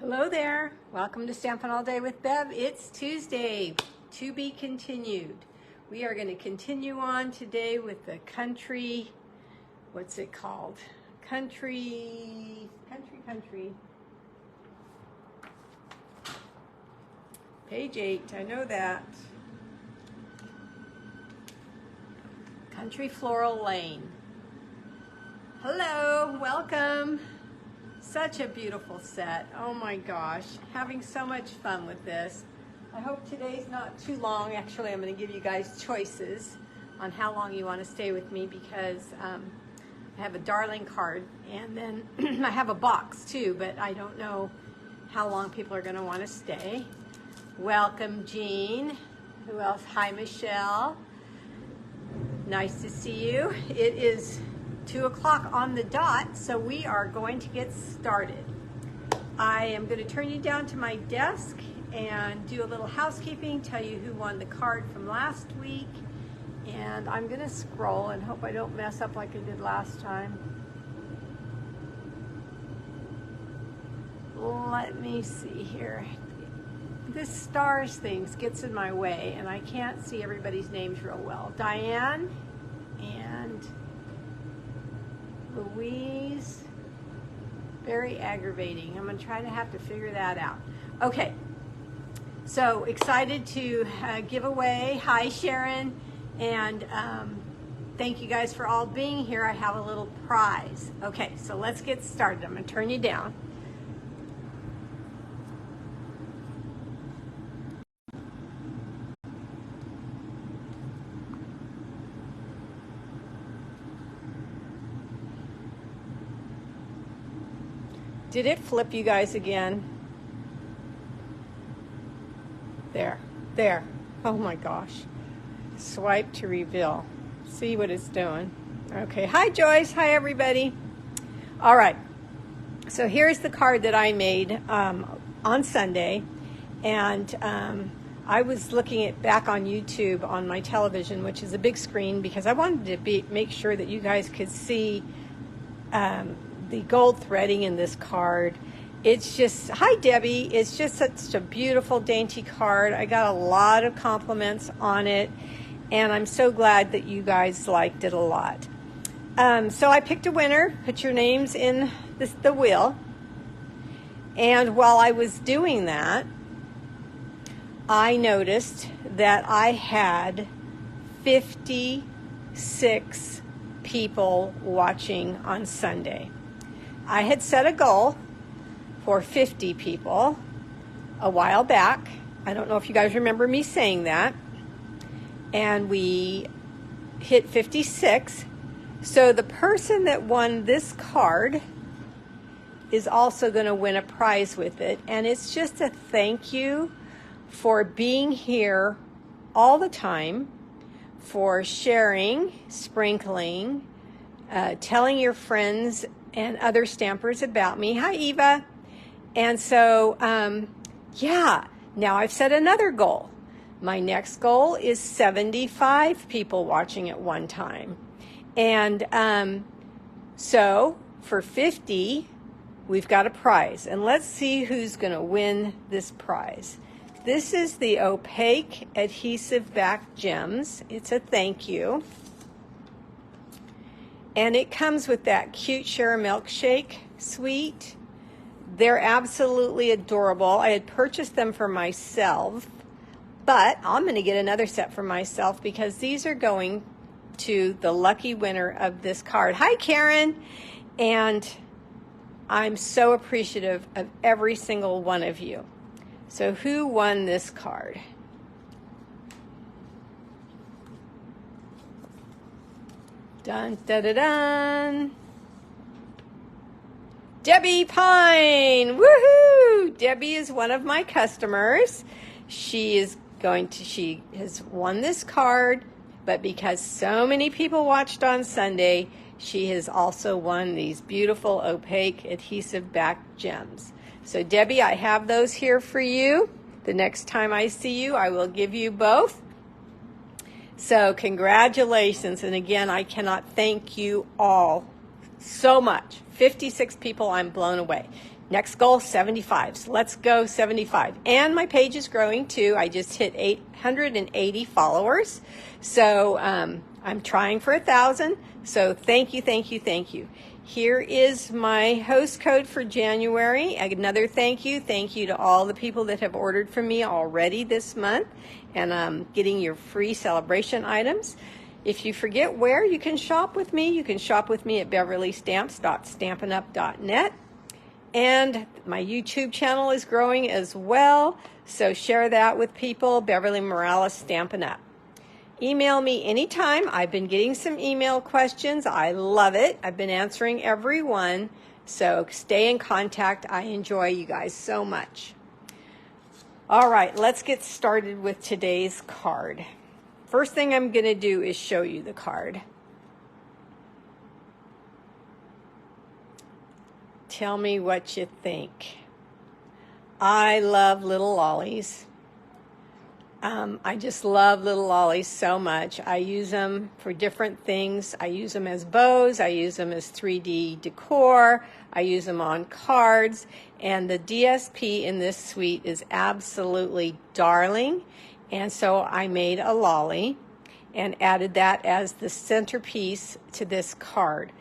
Hello there. Welcome to Stampin' All Day with Bev. It's Tuesday, to be continued. We are going to continue on today with the country, what's it called? Country. Page 8, I know that. Country Floral Lane. Hello, welcome. Such a beautiful set. Oh my gosh, having so much fun with this. I hope today's not too long. Actually, I'm going to give you guys choices on how long you want to stay with me because I have a darling card and then I have a box too, but I don't know how long people are going to want to stay. Welcome, Jean. Who else? Hi, Michelle. Nice to see you. It is 2 o'clock on the dot, so we are going to get started. I am going to turn you down to my desk and do a little housekeeping, tell you who won the card from last week, and I'm going to scroll and hope I don't mess up like I did last time. Let me see here. This stars thing gets in my way and I can't see everybody's names real well. Diane and Louise, very aggravating. I'm going to try to have to figure that out. Okay, so excited to give away. Hi, Sharon, and thank you guys for all being here. I have a little prize. Okay, so let's get started. I'm going to turn you down. Did it flip you guys again? There. Oh my gosh. Swipe to reveal. See what it's doing. Okay. Hi, Joyce. Hi, everybody. All right. So here's the card that I made on Sunday. And I was looking at back on YouTube on my television, which is a big screen, because I wanted to make sure that you guys could see the gold threading in this card. It's just, hi Debbie, it's just such a beautiful, dainty card. I got a lot of compliments on it, and I'm so glad that you guys liked it a lot. So I picked a winner, put your names in the wheel, and while I was doing that, I noticed that I had 56 people watching on Sunday. I had set a goal for 50 people a while back. I don't know if you guys remember me saying that. And we hit 56. So the person that won this card is also going to win a prize with it. And it's just a thank you for being here all the time, for sharing, sprinkling, telling your friends and other stampers about me. Hi, Eva. And so, yeah, now I've set another goal. My next goal is 75 people watching at one time. And so for 50, we've got a prize. And let's see who's going to win this prize. This is the opaque adhesive back gems. It's a thank you. And it comes with that cute Share a Milkshake suite. They're absolutely adorable. I had purchased them for myself, but I'm going to get another set for myself because these are going to the lucky winner of this card. Hi, Karen. And I'm so appreciative of every single one of you. So who won this card? Dun, dun, dun, dun. Debbie Pine. Woohoo! Debbie is one of my customers. She has won this card, but because so many people watched on Sunday, she has also won these beautiful opaque adhesive back gems. So Debbie, I have those here for you. The next time I see you, I will give you both. So congratulations, and again, I cannot thank you all so much. 56 people, I'm blown away. Next goal, 75. So let's go 75. And my page is growing too. I just hit 880 followers. So I'm trying for 1,000. So thank you, thank you, thank you. Here is my host code for January. Another thank you. Thank you to all the people that have ordered from me already this month and getting your free celebration items. If you forget where you can shop with me, you can shop with me at beverleystamps.stampinup.net. And my YouTube channel is growing as well, so share that with people. Beverlee Morales Stampin' Up. Email me anytime. I've been getting some email questions. I love it. I've been answering every one, so stay in contact. I enjoy you guys so much. All right, let's get started with today's card. First thing I'm going to do is show you the card. Tell me what you think. I love little lollies. I just love little lollies so much. I use them for different things. I use them as bows. I use them as 3D decor. I use them on cards. And the DSP in this suite is absolutely darling. And so I made a lolly and added that as the centerpiece to this card.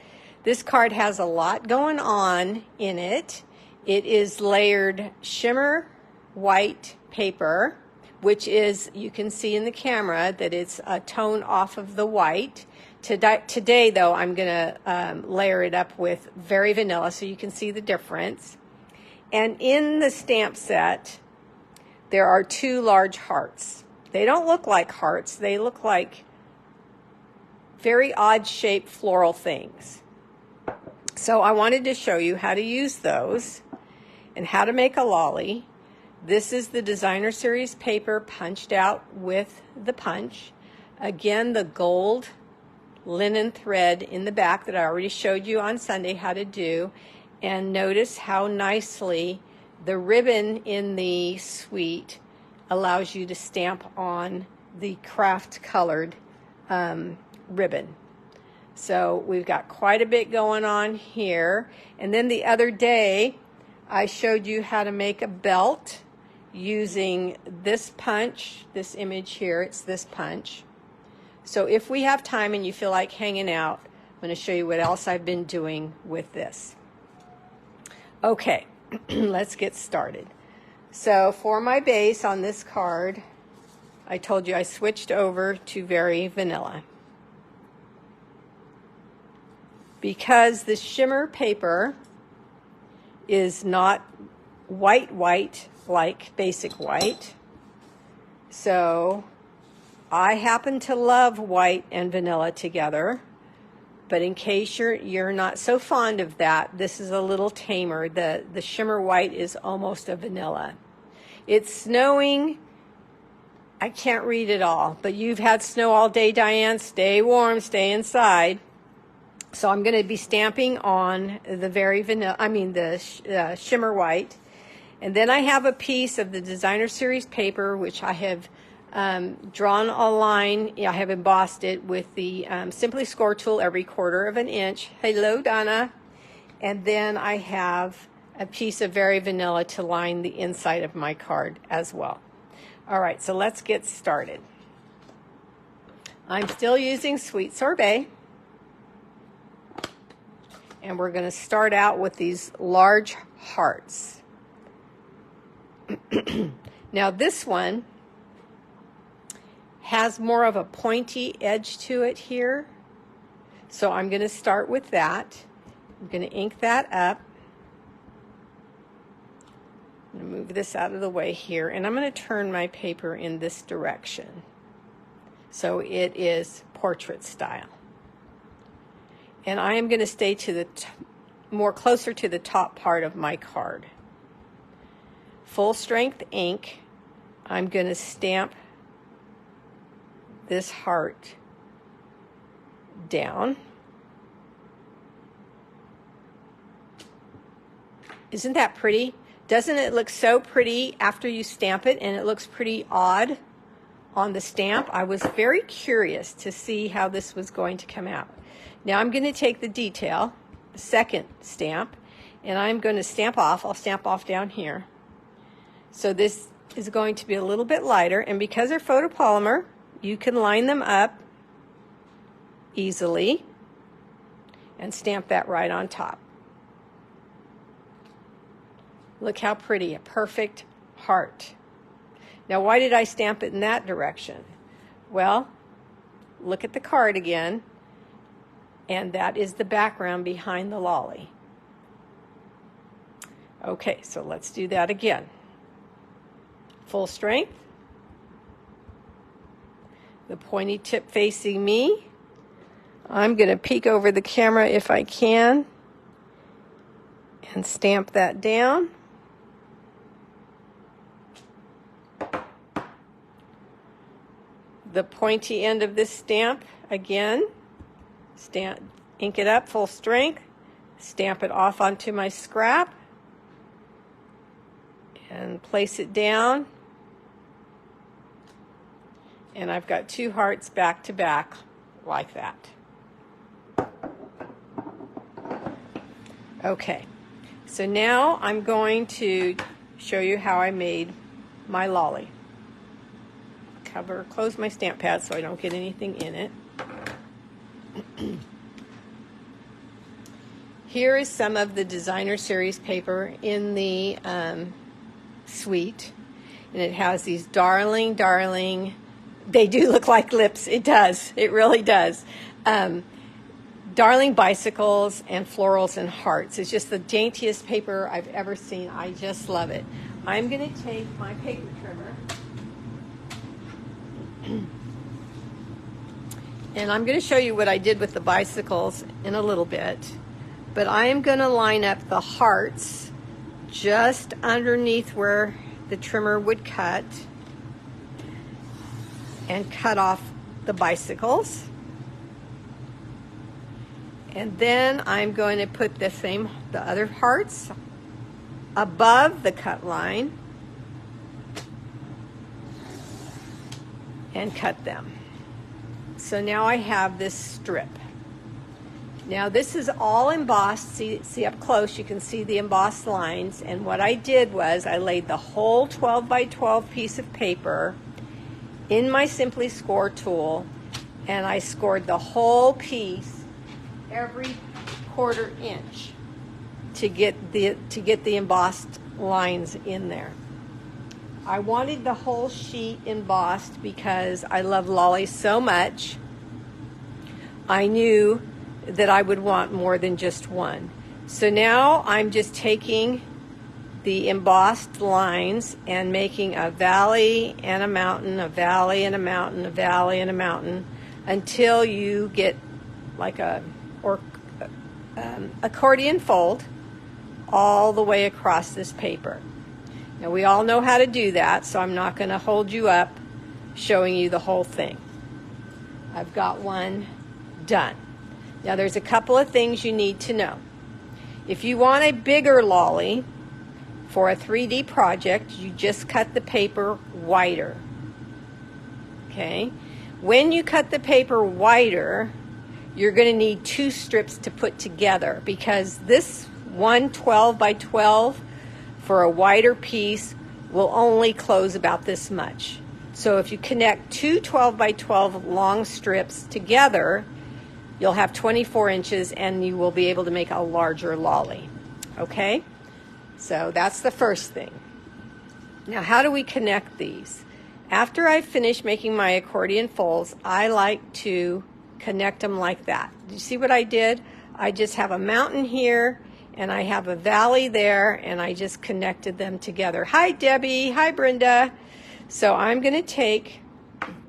This card has a lot going on in it. It is layered shimmer white paper, which is, you can see in the camera that it's a tone off of the white. Today though, I'm going to layer it up with Very Vanilla so you can see the difference. And in the stamp set, there are 2 large hearts. They don't look like hearts. They look like very odd shaped floral things. So I wanted to show you how to use those and how to make a lolly. This is the designer series paper punched out with the punch. Again, the gold linen thread in the back that I already showed you on Sunday how to do. And notice how nicely the ribbon in the suite allows you to stamp on the craft colored ribbon. So we've got quite a bit going on here. And then the other day, I showed you how to make a belt using this punch, this image here, it's this punch. So if we have time and you feel like hanging out, I'm going to show you what else I've been doing with this. Okay, let's get started. So for my base on this card, I told you I switched over to Very Vanilla. Because the shimmer paper is not white like basic white, so I happen to love white and vanilla together, but in case you're not so fond of that, this is a little tamer. The shimmer white is almost a vanilla. It's snowing. I can't read it all, but you've had snow all day, Diane. Stay warm, stay inside. So I'm going to be stamping on the Very Vanilla, the shimmer white. And then I have a piece of the designer series paper, which I have drawn a line. I have embossed it with the Simply Score tool every 1/4 of an inch. Hello, Donna. And then I have a piece of Very Vanilla to line the inside of my card as well. All right, so let's get started. I'm still using Sweet Sorbet. And we're going to start out with these large hearts. Now this one has more of a pointy edge to it here. So I'm going to start with that. I'm going to ink that up. I'm going to move this out of the way here. And I'm going to turn my paper in this direction. So it is portrait style. And I am going to stay to the more closer to the top part of my card. Full strength ink. I'm going to stamp this heart down. Isn't that pretty? Doesn't it look so pretty after you stamp it, and it looks pretty odd on the stamp? I was very curious to see how this was going to come out. Now I'm going to take the detail, the second stamp, And I'm going to stamp off. I'll stamp off down here. So this is going to be a little bit lighter, and because they're photopolymer, you can line them up easily and stamp that right on top. Look how pretty, a perfect heart. Now, why did I stamp it in that direction? Well, look at the card again, and that is the background behind the lolly. Okay, so let's do that again. Full strength. The pointy tip facing me. I'm going to peek over the camera if I can and stamp that down. The pointy end of this stamp again, ink it up full strength, stamp it off onto my scrap, and place it down. And I've got two hearts back to back like that. Okay, so now I'm going to show you how I made my lolly. Close my stamp pad so I don't get anything in it. Here is some of the designer series paper in the suite, and it has these darling, they do look like lips. It does. It really does. Darling bicycles and florals and hearts. It's just the daintiest paper I've ever seen. I just love it. I'm going to take my paper trimmer and I'm going to show you what I did with the bicycles in a little bit. But I am going to line up the hearts just underneath where the trimmer would cut and cut off the bicycles. And then I'm going to put the other hearts above the cut line and cut them. So now I have this strip. Now this is all embossed. See up close, you can see the embossed lines. And what I did was I laid the whole 12 by 12 piece of paper in my Simply Score tool, and I scored the whole piece every 1/4 inch to get the embossed lines in there. I wanted the whole sheet embossed because I love lollies so much. I knew that I would want more than just one. So now I'm just taking the embossed lines and making a valley and a mountain, a valley and a mountain, a valley and a mountain, until you get like a accordion fold all the way across this paper. Now we all know how to do that, so I'm not going to hold you up showing you the whole thing. I've got one done. Now there's a couple of things you need to know. If you want a bigger lolly for a 3D project, you just cut the paper wider. Okay? When you cut the paper wider, you're going to need 2 strips to put together, because this one 12 by 12 for a wider piece will only close about this much. So if you connect 2 12 by 12 long strips together, you'll have 24 inches and you will be able to make a larger lolly. Okay? So that's the first thing. Now, how do we connect these? After I finish making my accordion folds, I like to connect them like that. Did you see what I did? I just have a mountain here and I have a valley there, and I just connected them together. Hi, Debbie. Hi, Brenda. So I'm going to take,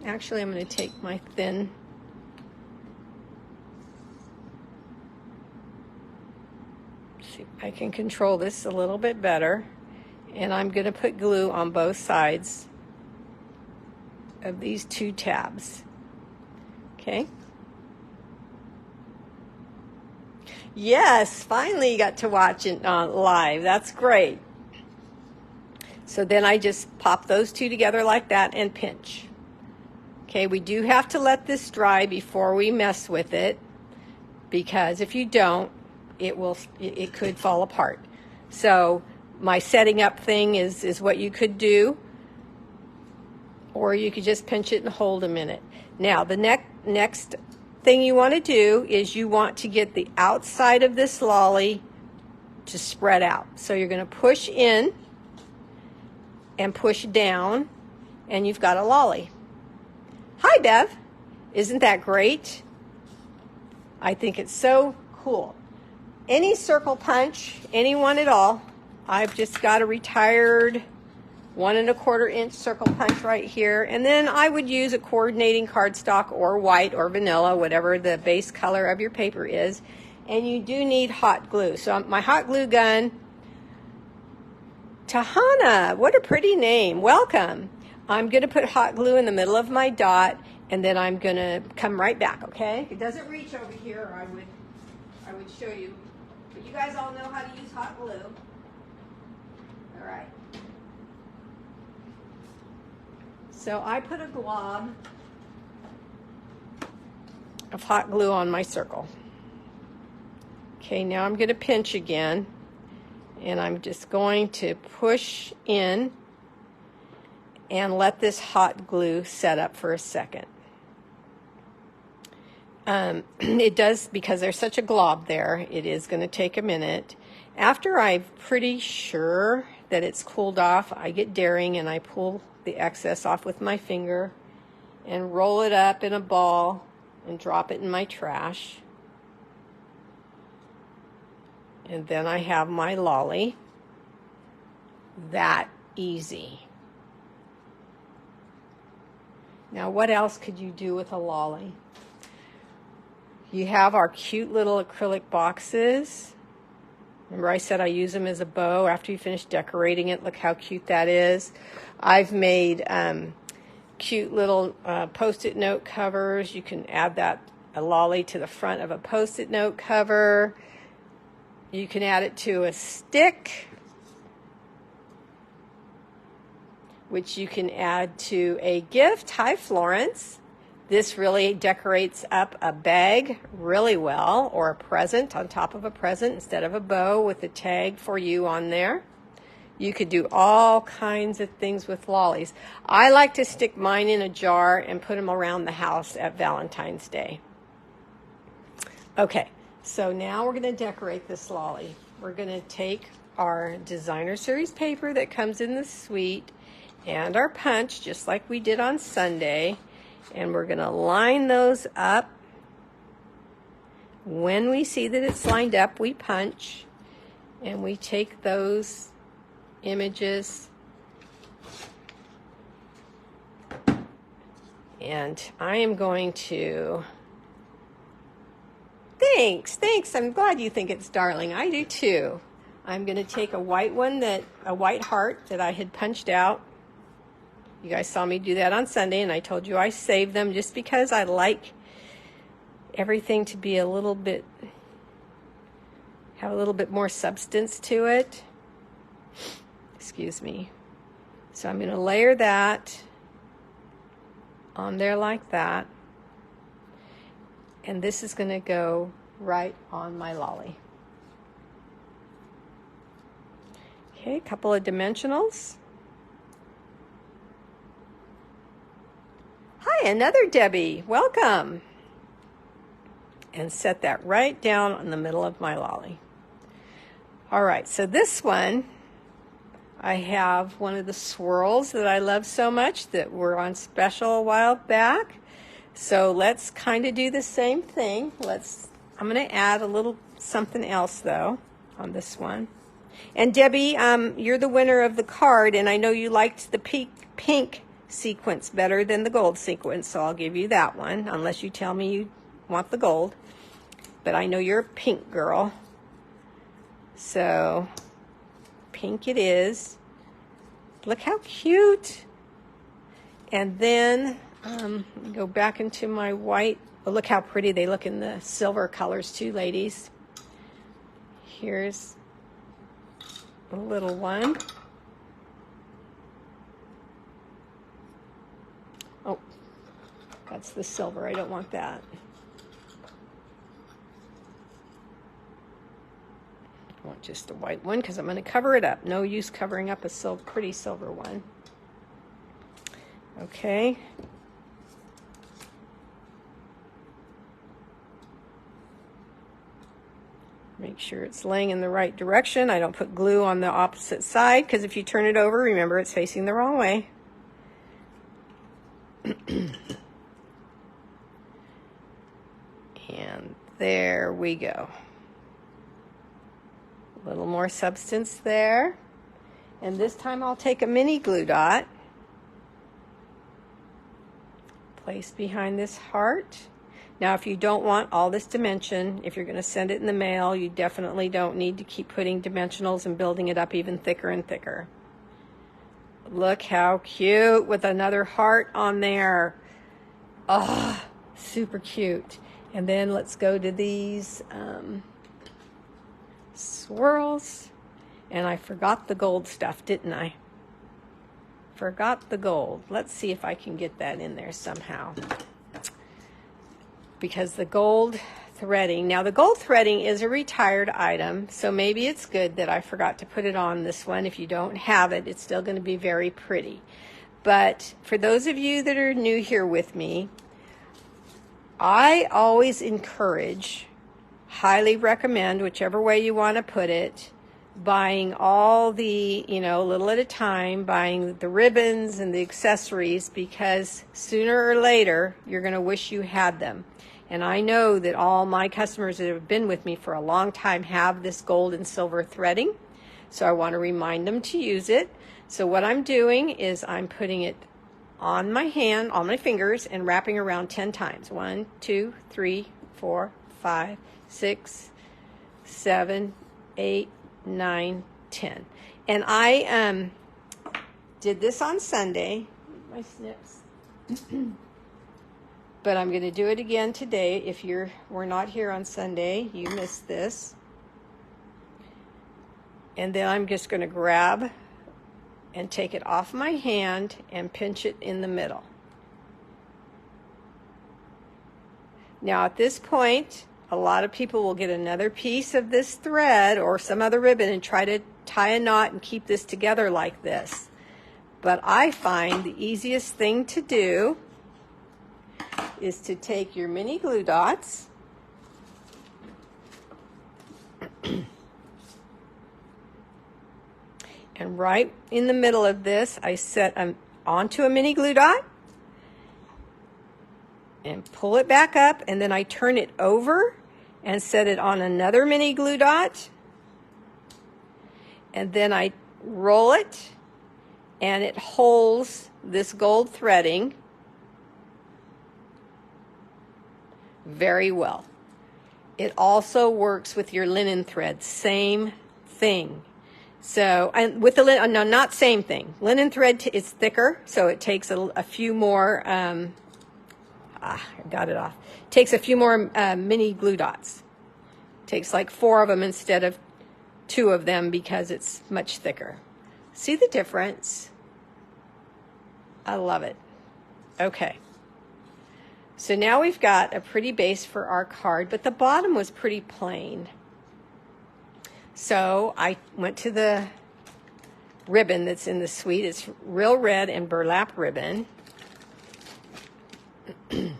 actually I'm going to take my thin, see if I can control this a little bit better, and I'm going to put glue on both sides of these 2 tabs. Okay. Yes, finally you got to watch it live. That's great. So then I just pop those 2 together like that and pinch. Okay, we do have to let this dry before we mess with it, because if you don't, it could fall apart. So my setting up thing is what you could do, or you could just pinch it and hold a minute. Now the next thing you want to do is you want to get the outside of this lolly to spread out. So you're going to push in and push down, and you've got a lolly. Hi, Bev. Isn't that great? I think it's so cool. Any circle punch, any one at all. I've just got a retired 1 1/4 inch circle punch right here. And then I would use a coordinating cardstock or white or vanilla, whatever the base color of your paper is. And you do need hot glue. So my hot glue gun, Tahana, what a pretty name. Welcome. I'm going to put hot glue in the middle of my dot, and then I'm going to come right back, okay? It doesn't reach over here, or I would show you. But you guys all know how to use hot glue. All right. So I put a glob of hot glue on my circle. Okay, now I'm going to pinch again, and I'm just going to push in and let this hot glue set up for a second. It does, because there's such a glob there, it is going to take a minute. After I'm pretty sure that it's cooled off, I get daring and I pull the excess off with my finger and roll it up in a ball and drop it in my trash. And then I have my lolly. That easy. Now, what else could you do with a lolly? You have our cute little acrylic boxes. Remember I said I use them as a bow after you finish decorating it. Look how cute that is. I've made cute little Post-it note covers. You can add a lolly to the front of a Post-it note cover. You can add it to a stick, which you can add to a gift. Hi, Florence. This really decorates up a bag really well, or a present on top of a present instead of a bow with a tag for you on there. You could do all kinds of things with lollies. I like to stick mine in a jar and put them around the house at Valentine's Day. Okay, so now we're going to decorate this lolly. We're going to take our designer series paper that comes in the suite and our punch, just like we did on Sunday, and we're going to line those up. When we see that it's lined up, we punch, and we take those images, and I am going to, thanks, I'm glad you think it's darling. I do too. I'm going to take a white one, a white heart that I had punched out. You guys saw me do that on Sunday, and I told you I saved them just because I like everything to be have a little bit more substance to it. Excuse me. So I'm going to layer that on there like that. And this is going to go right on my lolly. Okay, a couple of dimensionals. Hi, another Debbie. Welcome. And set that right down in the middle of my lolly. All right, so this one, I have one of the swirls that I love so much that were on special a while back. So let's kind of do the same thing. I'm going to add a little something else, though, on this one. And Debbie, you're the winner of the card, and I know you liked the pink sequence better than the gold sequence, so I'll give you that one, unless you tell me you want the gold. But I know you're a pink girl. So pink it is. Look how cute. And then go back into my white. Oh, look how pretty they look in the silver colors too, ladies. Here's a little one. Oh, that's the silver. I don't want that. want just a white one because I'm going to cover it up. No use covering up a pretty silver one. Okay. Make sure it's laying in the right direction. I don't put glue on the opposite side because if you turn it over, remember it's facing the wrong way. And there we go. A little more substance there. And this time I'll take a mini glue dot, place behind this heart. Now, if you don't want all this dimension, if you're going to send it in the mail, you definitely don't need to keep putting dimensionals and building it up even thicker and thicker. Look how cute with another heart on there. Oh, super cute. And then let's go to these swirls. And I forgot the gold stuff, didn't I? Forgot the gold. Let's see if I can get that in there somehow. Because the gold threading, now the gold threading is a retired item, so maybe it's good that I forgot to put it on this one. If you don't have it, it's still going to be very pretty. But for those of you that are new here with me, I always encourage, highly recommend, whichever way you want to put it, buying all the, a little at a time, buying the ribbons and the accessories, because sooner or later you're going to wish you had them. And I know that all my customers that have been with me for a long time have this gold and silver threading. So I want to remind them to use it. So what I'm doing is I'm putting it on my hand, on my fingers, and wrapping around 10 times. 1, 2, 3, 4, 5, 6, 7, 8, 9, 10. And I did this on Sunday. My snips. But I'm going to do it again today. If we're not here on Sunday, you missed this. And then I'm just going to grab and take it off my hand and pinch it in the middle. Now at this point, a lot of people will get another piece of this thread or some other ribbon and try to tie a knot and keep this together like this. But I find the easiest thing to do is to take your mini glue dots and right in the middle of this, I set onto a mini glue dot and pull it back up, and then I turn it over and set it on another mini glue dot, and then I roll it and it holds this gold threading very well. It also works with your linen thread, same thing. So, and with the linen, no, not same thing. Linen thread is thicker, so it takes a few more, I got it off. Takes a few more mini glue dots. Takes like 4 of them instead of 2 of them because it's much thicker. See the difference? I love it. Okay. So now we've got a pretty base for our card, but the bottom was pretty plain. So I went to the ribbon that's in the suite. It's real red and burlap ribbon. I'm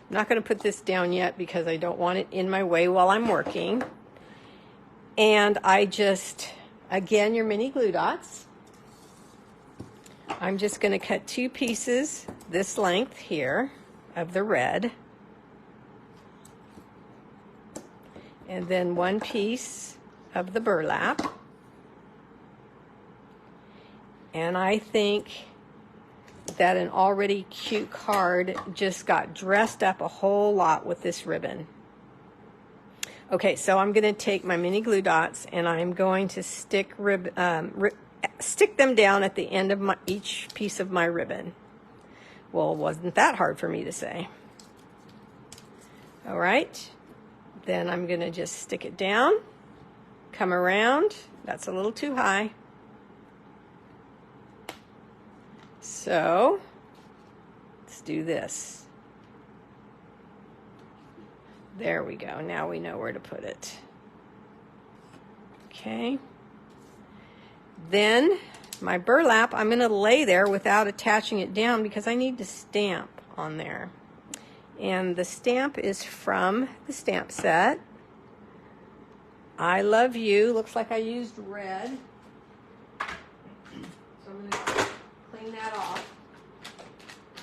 not going to put this down yet because I don't want it in my way while I'm working. And I just, again, your mini glue dots. I'm just going to cut 2 pieces this length here of the red. And then 1 piece of the burlap. And I think that an already cute card just got dressed up a whole lot with this ribbon. Okay, so I'm going to take my mini glue dots and I'm going to stick them down at the end of each piece of my ribbon. Well, it wasn't that hard for me to say. All right, then I'm going to just stick it down, come around. That's a little too high. So let's do this. There we go. Now we know where to put it. Okay. Then my burlap, I'm going to lay there without attaching it down because I need to stamp on there. And the stamp is from the stamp set. I love you. Looks like I used red. So I'm going to clean that off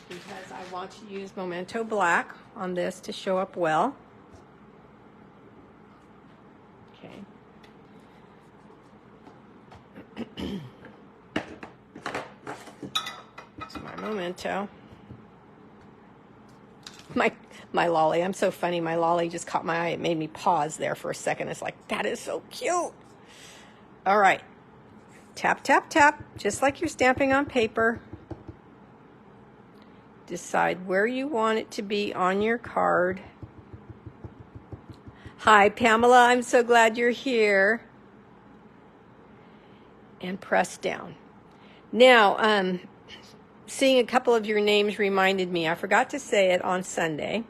because I want to use Memento Black on this to show up well. Okay. It's my Memento. My lolly, I'm so funny. My lolly just caught my eye. It made me pause there for a second. It's like, that is so cute. All right. Tap, tap, tap, just like you're stamping on paper. Decide where you want it to be on your card. Hi, Pamela. I'm so glad you're here. And press down. Now, seeing a couple of your names reminded me, I forgot to say it on Sunday,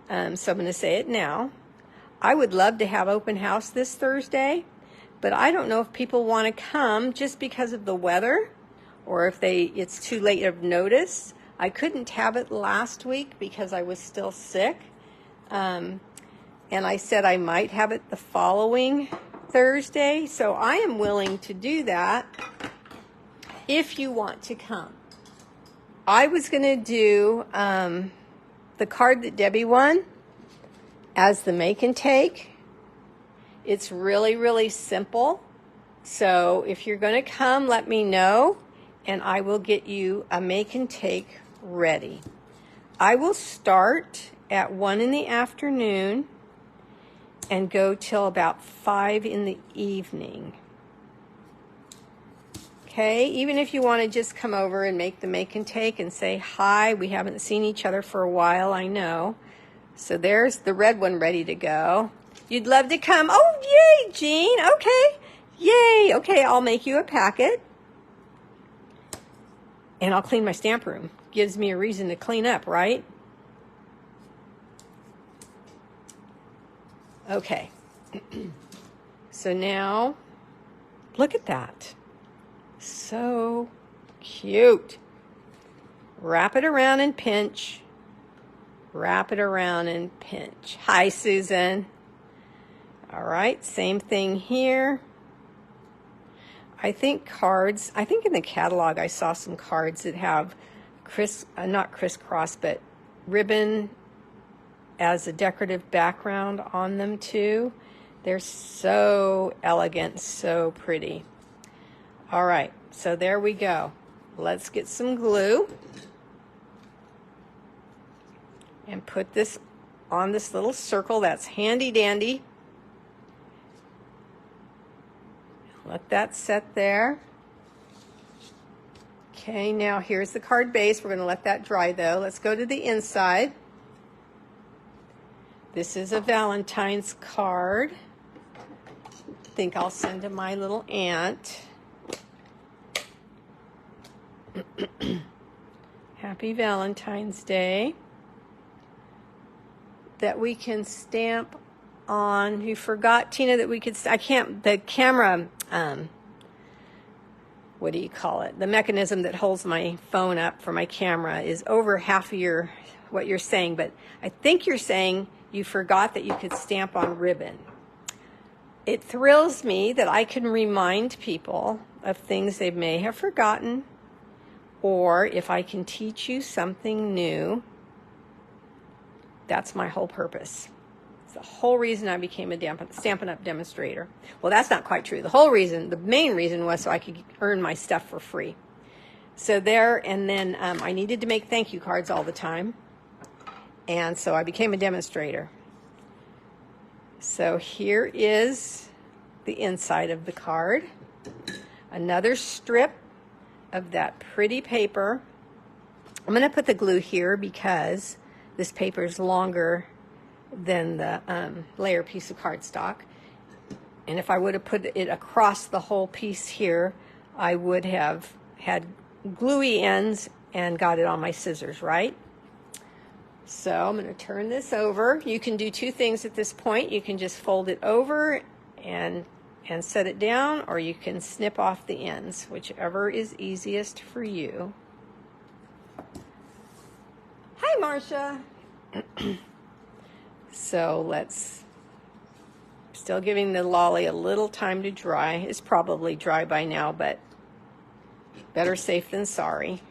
so I'm going to say it now. I would love to have open house this Thursday, but I don't know if people want to come just because of the weather or if it's too late of notice. I couldn't have it last week because I was still sick, and I said I might have it the following Thursday, so I am willing to do that if you want to come. I was going to do the card that Debbie won as the make and take. It's really, really simple. So if you're going to come, let me know, and I will get you a make and take ready. I will start at 1 in the afternoon and go till about 5 in the evening. Okay, even if you want to just come over and make the make and take and say hi, we haven't seen each other for a while, I know. So there's the red one ready to go. You'd love to come. Oh, yay, Jean. Okay, yay. Okay, I'll make you a packet. And I'll clean my stamp room. Gives me a reason to clean up, right? Okay. So now, look at that. So cute. Wrap it around and pinch. Wrap it around and pinch. Hi, Susan. All right, same thing here. I think in the catalog I saw some cards that have not crisscross, but ribbon as a decorative background on them too. They're so elegant, so pretty. All right, so there we go. Let's get some glue and put this on this little circle. That's handy dandy. Let that set there. Okay, now here's the card base. We're going to let that dry though. Let's go to the inside. This is a Valentine's card. I think I'll send to my little aunt. Happy Valentine's Day. That we can stamp on. You forgot, Tina, that we could, I can't, the camera, what do you call it? The mechanism that holds my phone up for my camera is over half of what you're saying, but I think you're saying you forgot that you could stamp on ribbon. It thrills me that I can remind people of things they may have forgotten, or if I can teach you something new. That's my whole purpose. It's the whole reason I became a Stampin' Up! Demonstrator. Well, that's not quite true. The main reason was so I could earn my stuff for free. So there, and then I needed to make thank you cards all the time. And so I became a demonstrator. So here is the inside of the card. Another strip of that pretty paper. I'm going to put the glue here because this paper is longer than the layer piece of cardstock. And if I would have put it across the whole piece here, I would have had gluey ends and got it on my scissors, right? So I'm going to turn this over. You can do two things at this point. You can just fold it over and set it down, or you can snip off the ends, whichever is easiest for you. Hi, Marcia. So let's, still giving the lolly a little time to dry. It's probably dry by now, but better safe than sorry.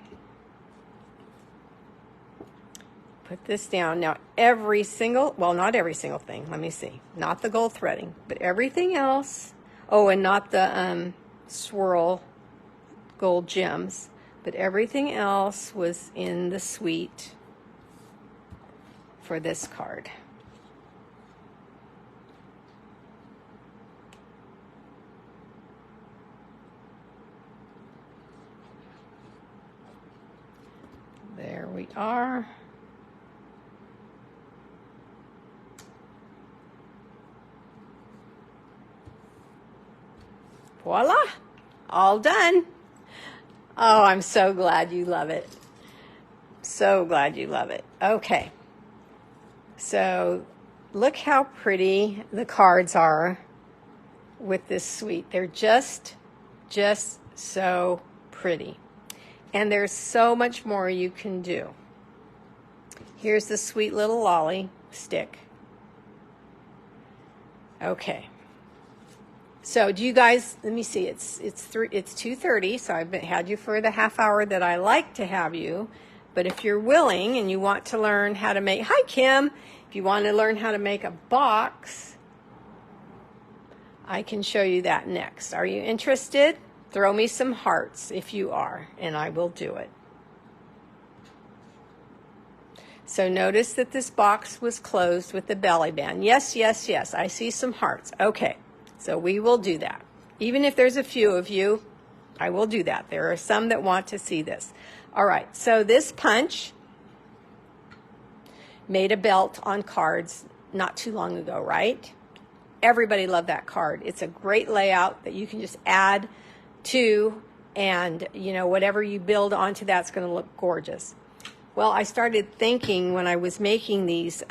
Put this down. Now every single, well, not every single thing. Let me see. Not the gold threading, but everything else. Oh, and not the swirl gold gems, but everything else was in the suite for this card. There we are. Voila, all done. Oh, I'm so glad you love it. So glad you love it. Okay, so look how pretty the cards are with this suite. They're just so pretty. And there's so much more you can do. Here's the sweet little lolly stick. Okay. So do you guys, let me see, it's 2:30, so I've had you for the half hour that I like to have you. But if you're willing and you want to learn how to make, hi Kim, if you want to learn how to make a box, I can show you that next. Are you interested? Throw me some hearts if you are, and I will do it. So notice that this box was closed with the belly band. Yes, yes, yes, I see some hearts. Okay. So we will do that. Even if there's a few of you, I will do that. There are some that want to see this. All right, so this punch made a belt on cards not too long ago, right? Everybody loved that card. It's a great layout that you can just add to, and you know, whatever you build onto that's going to look gorgeous. Well, I started thinking when I was making these,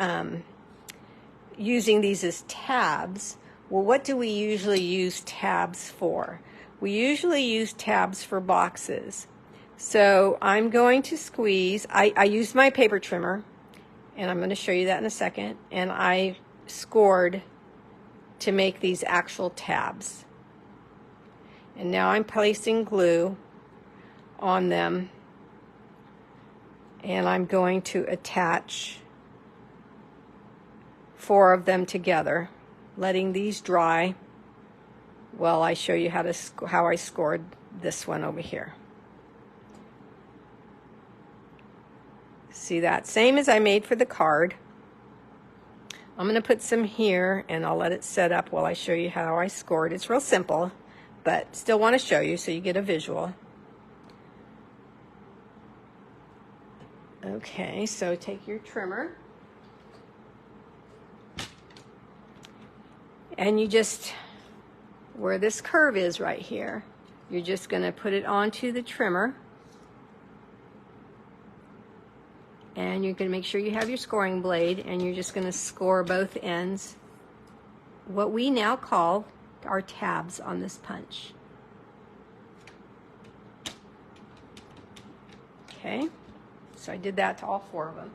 using these as tabs. Well, what do we usually use tabs for? We usually use tabs for boxes. So I'm going to squeeze. I used my paper trimmer, and I'm going to show you that in a second. And I scored to make these actual tabs. And now I'm placing glue on them. And I'm going to attach 4 of them together, letting these dry while I show you how I scored this one over here. See that? Same as I made for the card. I'm going to put some here, and I'll let it set up while I show you how I scored. It's real simple, but still want to show you so you get a visual. Okay, so take your trimmer. And you just, where this curve is right here, you're just going to put it onto the trimmer. And you're going to make sure you have your scoring blade, and you're just going to score both ends, what we now call our tabs on this punch. Okay, so I did that to all 4 of them.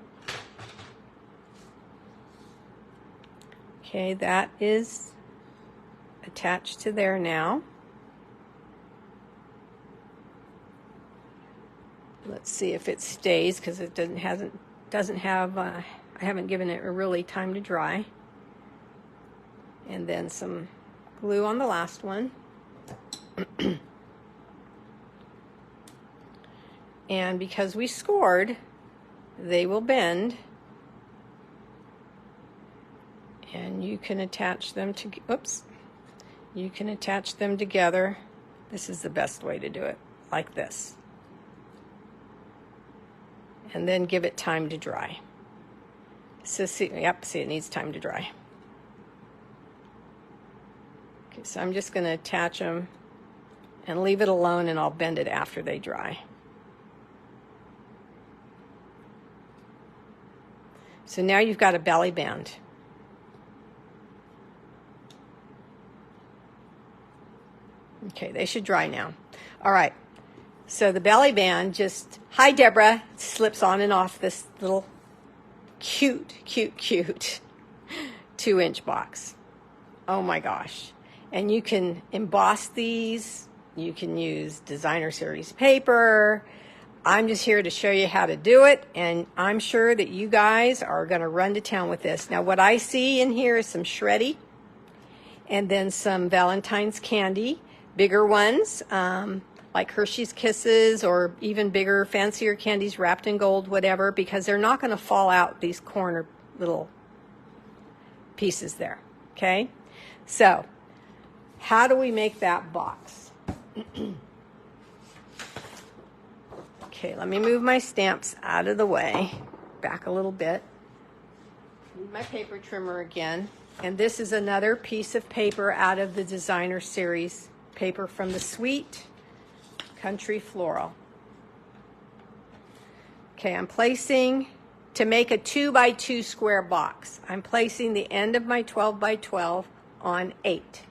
Okay, that is attached to there now. Let's see if it stays, because it doesn't have I haven't given it a really time to dry. And then some glue on the last one. And because we scored, they will bend. And you can attach them to, oops, you can attach them together. This is the best way to do it, like this. And then give it time to dry. So see, yep, see, it needs time to dry. Okay, so I'm just going to attach them and leave it alone, and I'll bend it after they dry. So now you've got a belly band. Okay, they should dry now. All right, so the belly band just, hi Deborah, slips on and off this little cute 2-inch box. Oh my gosh. And you can emboss these. You can use designer series paper. I'm just here to show you how to do it, and I'm sure that you guys are going to run to town with this. Now what I see in here is some shreddy and then some Valentine's candy, bigger ones, like Hershey's Kisses, or even bigger, fancier candies wrapped in gold, whatever, because they're not going to fall out, these corner little pieces there, okay? So, how do we make that box? Okay, let me move my stamps out of the way, back a little bit. Move my paper trimmer again, and this is another piece of paper out of the designer series paper from the Suite, Country Floral. Okay, I'm placing, to make a 2x2 square box, I'm placing the end of my 12x12 on 8.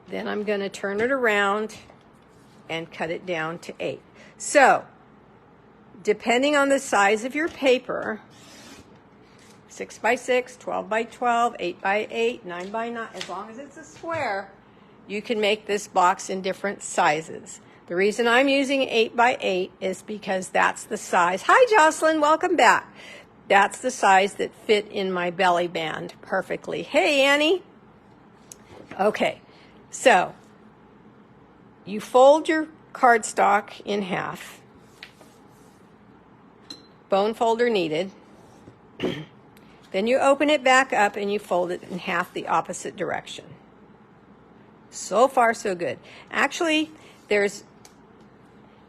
Then I'm going to turn it around and cut it down to 8. So, depending on the size of your paper, 6x6, 12x12, 8x8, 9x9, as long as it's a square, you can make this box in different sizes. The reason I'm using 8x8 is because that's the size. Hi Jocelyn, welcome back. That's the size that fit in my belly band perfectly. Hey Annie. Okay, so you fold your cardstock in half. Bone folder needed. Then you open it back up and you fold it in half the opposite direction. So far, so good. Actually,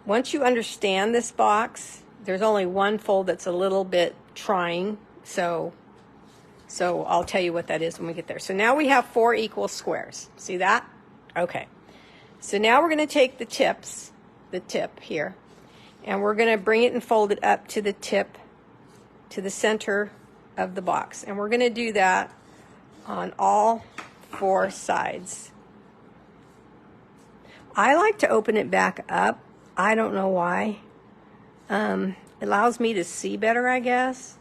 once you understand this box, there's only one fold that's a little bit trying, so I'll tell you what that is when we get there. So now we have 4 equal squares. See that? Okay. So now we're going to take the tip here, and we're going to bring it and fold it up to the tip, to the center of the box. And we're going to do that on all 4 sides. I like to open it back up. I don't know why. It allows me to see better, I guess.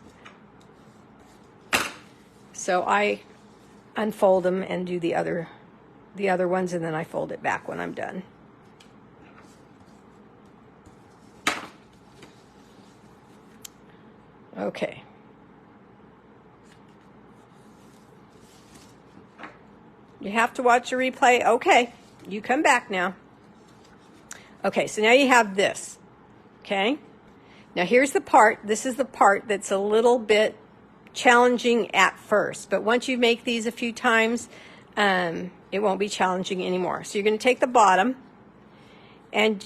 So I unfold them and do the other ones, and then I fold it back when I'm done. Okay. You have to watch a replay? Okay, you come back now. Okay, so now you have this, okay? Now here's the part, this is the part that's a little bit challenging at first, but once you make these a few times, it won't be challenging anymore. So you're going to take the bottom, and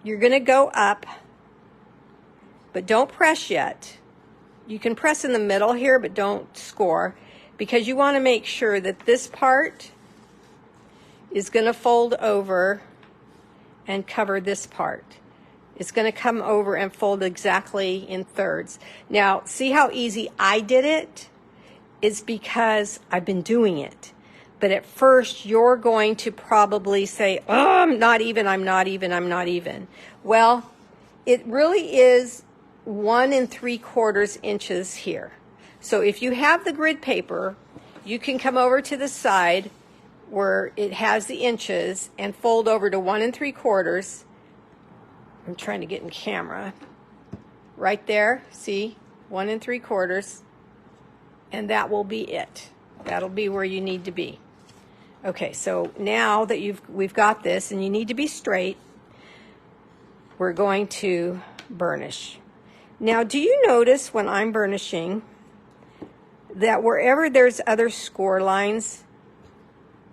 you're going to go up, but don't press yet. You can press in the middle here, but don't score, because you want to make sure that this part is going to fold over and cover this part. It's going to come over and fold exactly in thirds. Now, see how easy I did it? It's because I've been doing it. But at first, you're going to probably say, oh, I'm not even, I'm not even, I'm not even. Well, it really is 1 3/4 inches here. So if you have the grid paper, you can come over to the side where it has the inches and fold over to 1 3/4. I'm trying to get in camera. Right there, see? 1 3/4. And that will be it. That'll be where you need to be. Okay, so now that we've got this, and you need to be straight, we're going to burnish. Now, do you notice when I'm burnishing that wherever there's other score lines,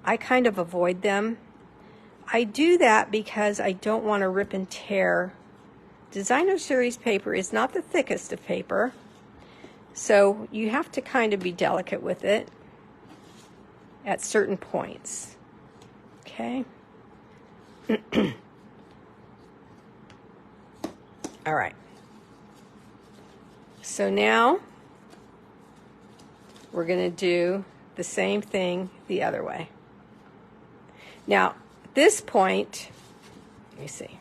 I kind of avoid them? I do that because I don't want to rip and tear. Designer series paper is not the thickest of paper, so you have to kind of be delicate with it at certain points. Okay? All right. So now we're going to do the same thing the other way. Now, at this point, let me see,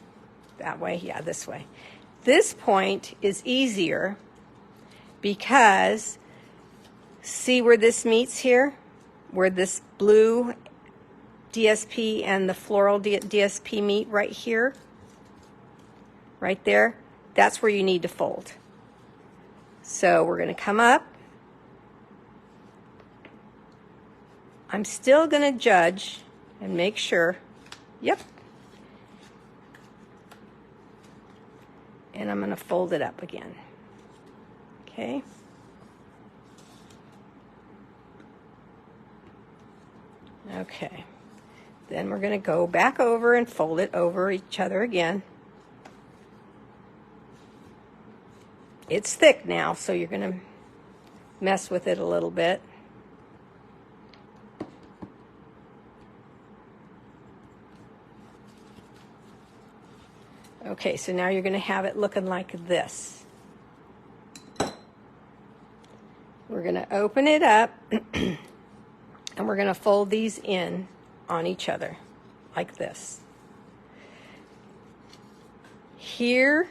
that way, yeah, this way. This point is easier because see where this meets here? Where this blue DSP and the floral DSP meet right here? Right there? That's where you need to fold. So we're going to come up. I'm still going to judge and make sure. Yep. And I'm going to fold it up again. Okay. Okay. Then we're going to go back over and fold it over each other again. It's thick now, so you're going to mess with it a little bit. Okay, so now you're going to have it looking like this. We're going to open it up and we're going to fold these in on each other like this. Here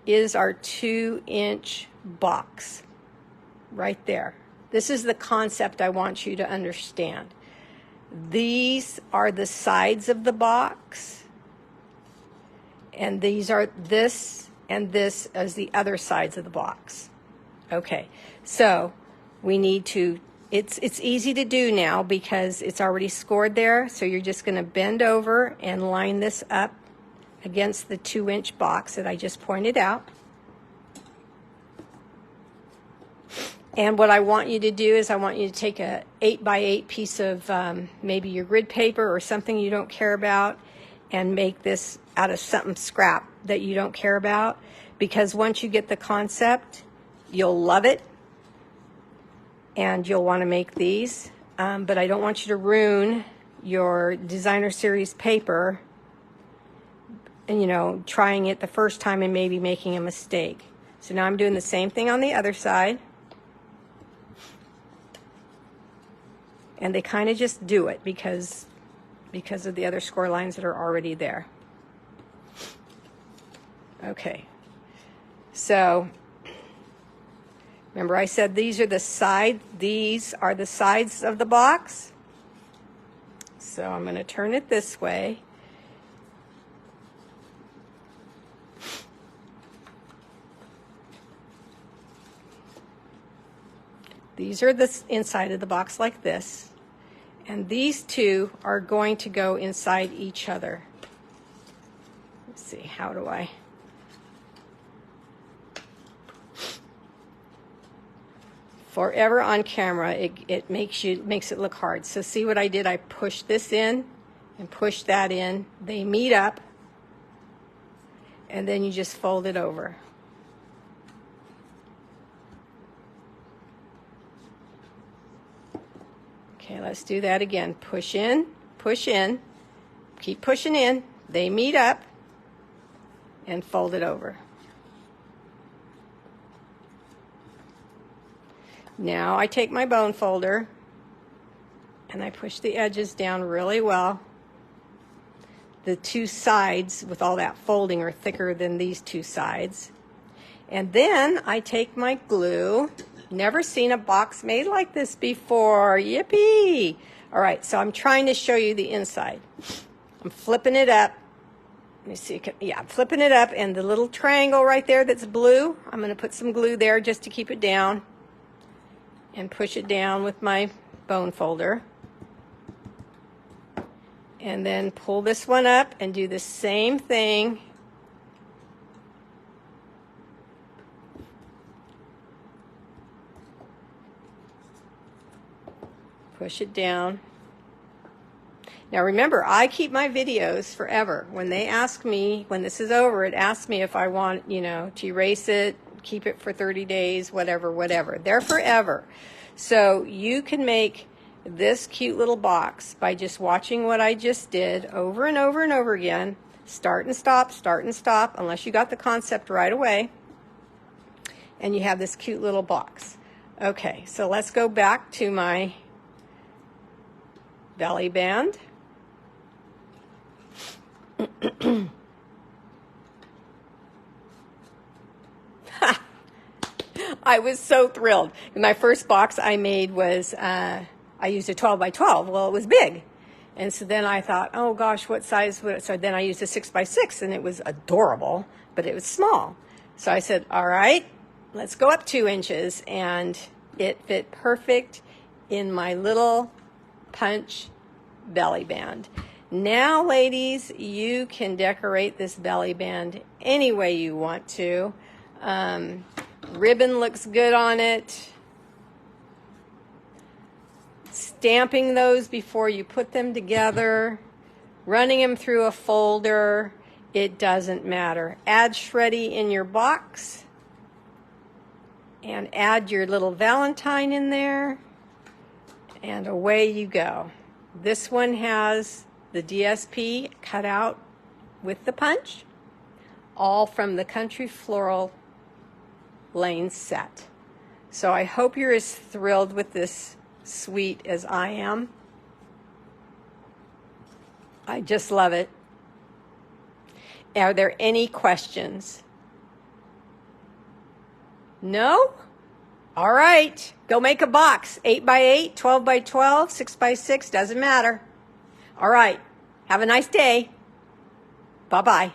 is our 2-inch box right there. This is the concept I want you to understand. These are the sides of the box, and these are this and this as the other sides of the box. Okay, so we need to, it's easy to do now because it's already scored there, so you're just going to bend over and line this up against the 2-inch box that I just pointed out. And what I want you to do is I want you to take a 8x8 piece of maybe your grid paper or something you don't care about and make this out of something scrap that you don't care about, because once you get the concept, you'll love it and you'll want to make these. But I don't want you to ruin your designer series paper and, you know, trying it the first time and maybe making a mistake. So now I'm doing the same thing on the other side. And they kind of just do it because of the other score lines that are already there. Okay. So remember I said these are the sides of the box. So I'm going to turn it this way. These are the inside of the box like this. And these two are going to go inside each other. Let's see, how do I? Forever on camera, it makes it look hard. So see what I did? I pushed this in and pushed that in. They meet up. And then you just fold it over. Okay, let's do that again. Push in, keep pushing in. They meet up and fold it over. Now I take my bone folder and I push the edges down really well. The two sides with all that folding are thicker than these two sides. And then I take my glue. Never seen a box made like this before. Yippee! All right, so I'm trying to show you the inside. I'm flipping it up. Let me see. Yeah, I'm flipping it up, and the little triangle right there that's blue, I'm going to put some glue there just to keep it down and push it down with my bone folder. And then pull this one up and do the same thing. Push it down. Now remember, I keep my videos forever. When they ask me, when this is over, it asks me if I want, you know, to erase it, keep it for 30 days, whatever. They're forever. So you can make this cute little box by just watching what I just did over and over and over again. start and stop, unless you got the concept right away. And you have this cute little box. Okay, so let's go back to my belly band. I was so thrilled. My first box I made was, I used a 12 by 12. Well, it was big. And so then I thought, oh gosh, what size would it? So then I used a 6 by 6, and it was adorable, but it was small. So I said, all right, let's go up 2 inches. And it fit perfect in my little punch belly band. Now, ladies, you can decorate this belly band any way you want to. Ribbon looks good on it. Stamping those before you put them together. Running them through a folder. It doesn't matter. Add Shreddy in your box. And add your little Valentine in there. And away you go. This one has the DSP cut out with the punch. All from the Country Floral Lane set. So I hope you're as thrilled with this suite as I am. I just love it. Are there any questions? No? All right. Go make a box. 8 by 8, 12 by 12, 6 by 6, doesn't matter. All right. Have a nice day. Bye-bye.